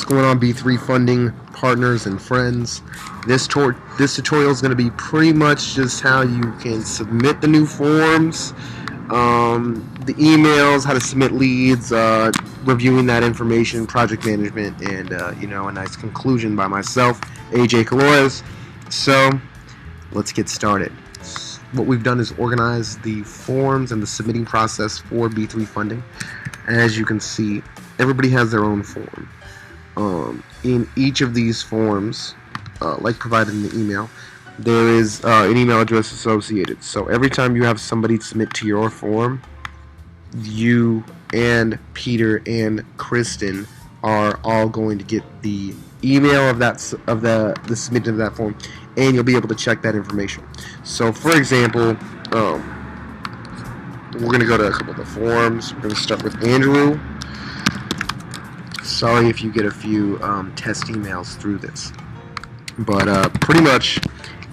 going on, B3 funding partners and friends? This tutorial is going to be pretty much just how you can submit the new forms, the emails, how to submit leads, reviewing that information, project management, and a nice conclusion by myself, AJ Calores. So let's get started. What we've done is organize the forms and the submitting process for B3 funding. As you can see, everybody has their own form. In each of these forms, like provided in the email, there is an email address associated. So every time you have somebody submit to your form, you and Peter and Kristen are all going to get the email of the submission of that form, and you'll be able to check that information. So for example, we're going to go to a couple of the forms. We're going to start with Andrew. Sorry if you get a few test emails through this, but pretty much,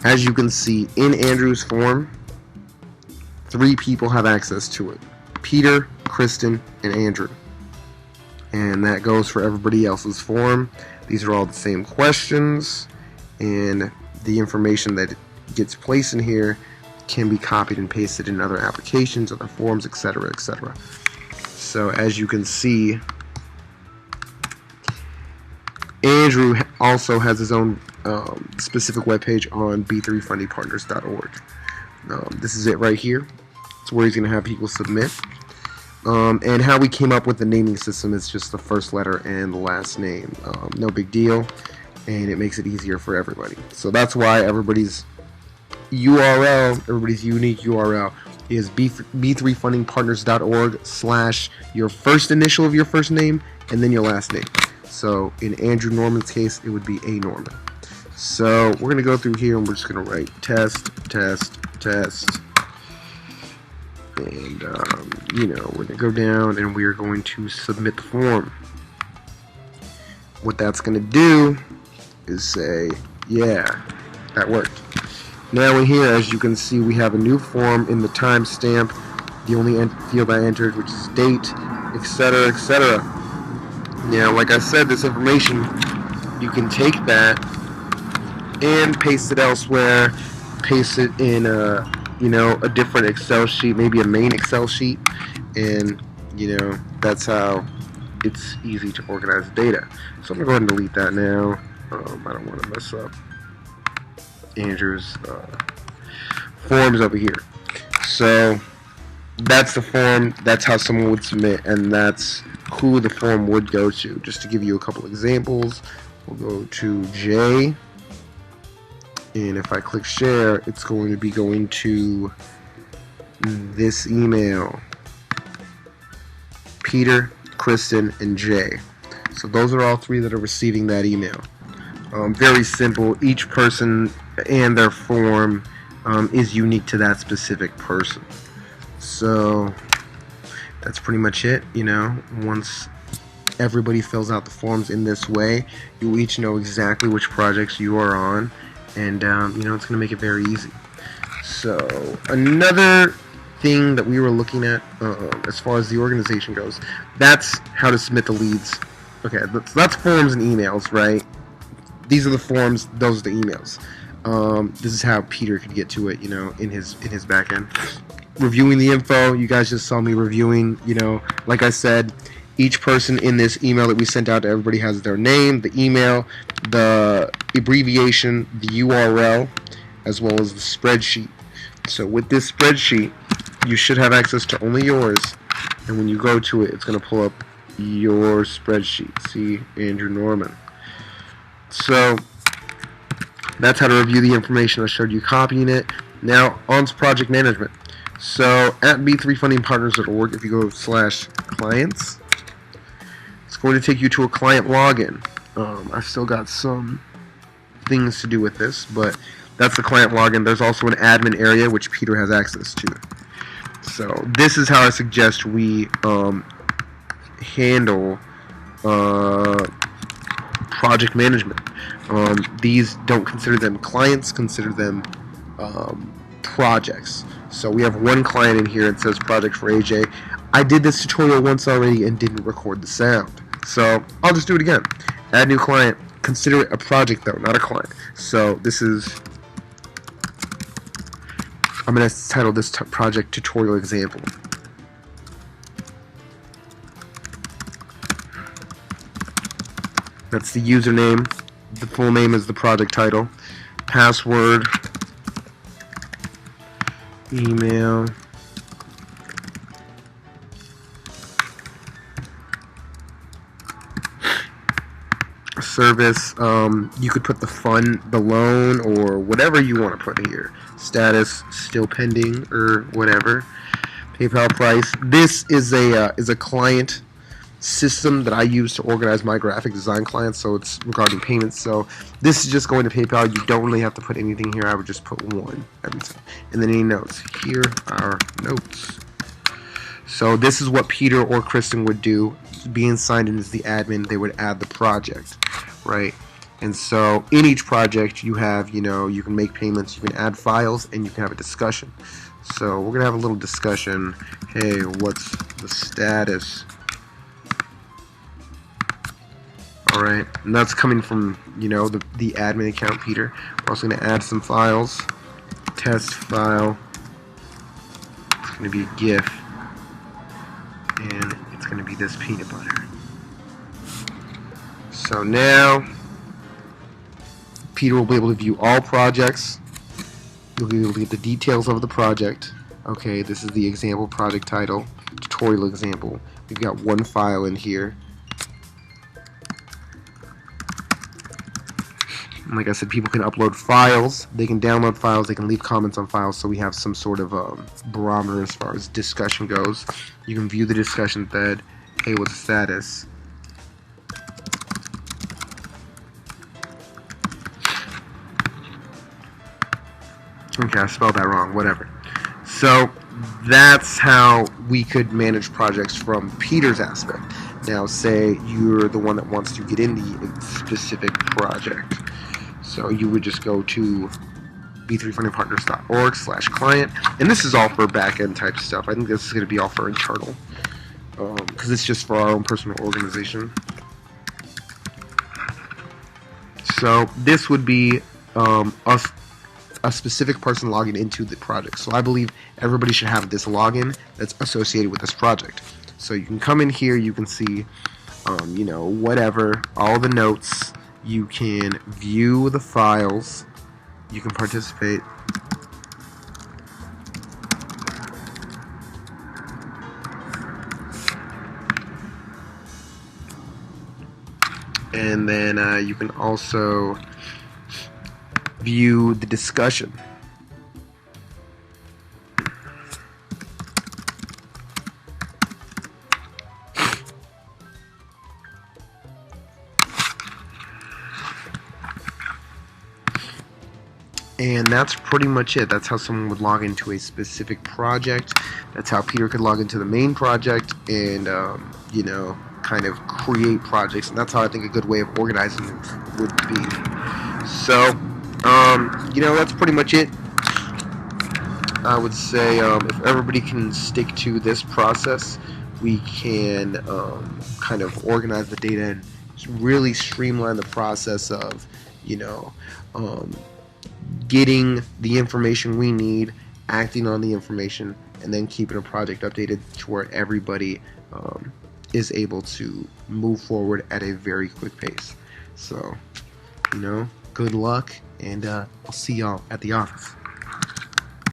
as you can see in Andrew's form, 3 people have access to it: Peter, Kristen, and Andrew. And that goes for everybody else's form. These are all the same questions, and the information that gets placed in here can be copied and pasted in other applications, other forms, etc., etc. So as you can see, Andrew also has his own specific webpage on b3fundingpartners.org. This is it right here. It's where he's going to have people submit. And how we came up with the naming system is just the first letter and the last name. No big deal, and it makes it easier for everybody. So that's why everybody's URL, everybody's unique URL is b3fundingpartners.org/ your first initial of your first name and then your last name. So in Andrew Norman's case, it would be A. Norman. So we're going to go through here and we're just going to write test, test, test. And, we're going to go down and we're going to submit the form. What that's going to do is say, yeah, that worked. Now in here, as you can see, we have a new form in the timestamp, the only field I entered, which is date, etc., etc. Now, like I said, this information, you can take that and paste it elsewhere, paste it in a different Excel sheet, maybe a main Excel sheet, and, that's how it's easy to organize data. So I'm going to go ahead and delete that now. I don't want to mess up Andrew's forms over here. So that's the form, that's how someone would submit, and that's who the form would go to. Just to give you a couple examples, we'll go to J, and if I click share, it's going to be going to this email: Peter, Kristen, and Jay. So those are all 3 that are receiving that email. Very simple. Each person and their form is unique to that specific person. So that's pretty much it. Once everybody fills out the forms in this way, you each know exactly which projects you are on, and it's going to make it very easy. So another thing that we were looking at as far as the organization goes, that's how to submit the leads. Okay, that's forms and emails, right? These are the forms, those are the emails. This is how Peter could get to it, in his back end. Reviewing the info, you guys just saw me reviewing, like I said, each person in this email that we sent out to everybody has their name, the email, the abbreviation, the URL, as well as the spreadsheet. So with this spreadsheet, you should have access to only yours, and when you go to it, it's going to pull up your spreadsheet. See, Andrew Norman. So that's how to review the information I showed you copying it. Now on to project management. So at b3fundingpartners.org, if you go /clients, it's going to take you to a client login. I've still got some things to do with this, but that's the client login. There's also an admin area which Peter has access to. So this is how I suggest we handle project management. These, don't consider them clients, consider them projects. So we have one client in here that says project for AJ. I did this tutorial once already and didn't record the sound, so I'll just do it again. Add new client. Consider it a project though, not a client. So this is, I'm going to title this project tutorial example. That's the username. The full name is the project title. Password, email, service. You could put the loan, or whatever you want to put here. Status, still pending, or whatever. PayPal price. This is a client system that I use to organize my graphic design clients, so it's regarding payments. So this is just going to PayPal. You don't really have to put anything here. I would just put one every time. And then any notes. Here are notes. So this is what Peter or Kristen would do. Being signed in as the admin, they would add the project, right? And so in each project you have, you can make payments, you can add files, and you can have a discussion. So we're gonna have a little discussion. Hey, what's the status? Alright, and that's coming from, the admin account, Peter. We're also going to add some files. Test file. It's going to be a GIF. And it's going to be this peanut butter. So now, Peter will be able to view all projects. You'll be able to get the details of the project. Okay, this is the example project title. Tutorial example. We've got one file in here. Like I said, people can upload files, they can download files, they can leave comments on files, so we have some sort of barometer as far as discussion goes. You can view the discussion thread. Hey, what's the status? Okay, I spelled that wrong, whatever. So that's how we could manage projects from Peter's aspect. Now say you're the one that wants to get in the specific project. So you would just go to b3fundingpartners.org/client, and this is all for back-end type stuff. I think this is going to be all for internal, because it's just for our own personal organization. So this would be a specific person logging into the project. So I believe everybody should have this login that's associated with this project. So you can come in here, you can see, whatever, all the notes. You can view the files. You can participate. And then you can also view the discussion. And that's pretty much it. That's how someone would log into a specific project. That's how Peter could log into the main project and, kind of create projects. And that's how I think a good way of organizing would be. So, that's pretty much it. I would say if everybody can stick to this process, we can kind of organize the data and really streamline the process of, getting the information we need, acting on the information, and then keeping a project updated to where everybody is able to move forward at a very quick pace. So, good luck, and I'll see y'all at the office.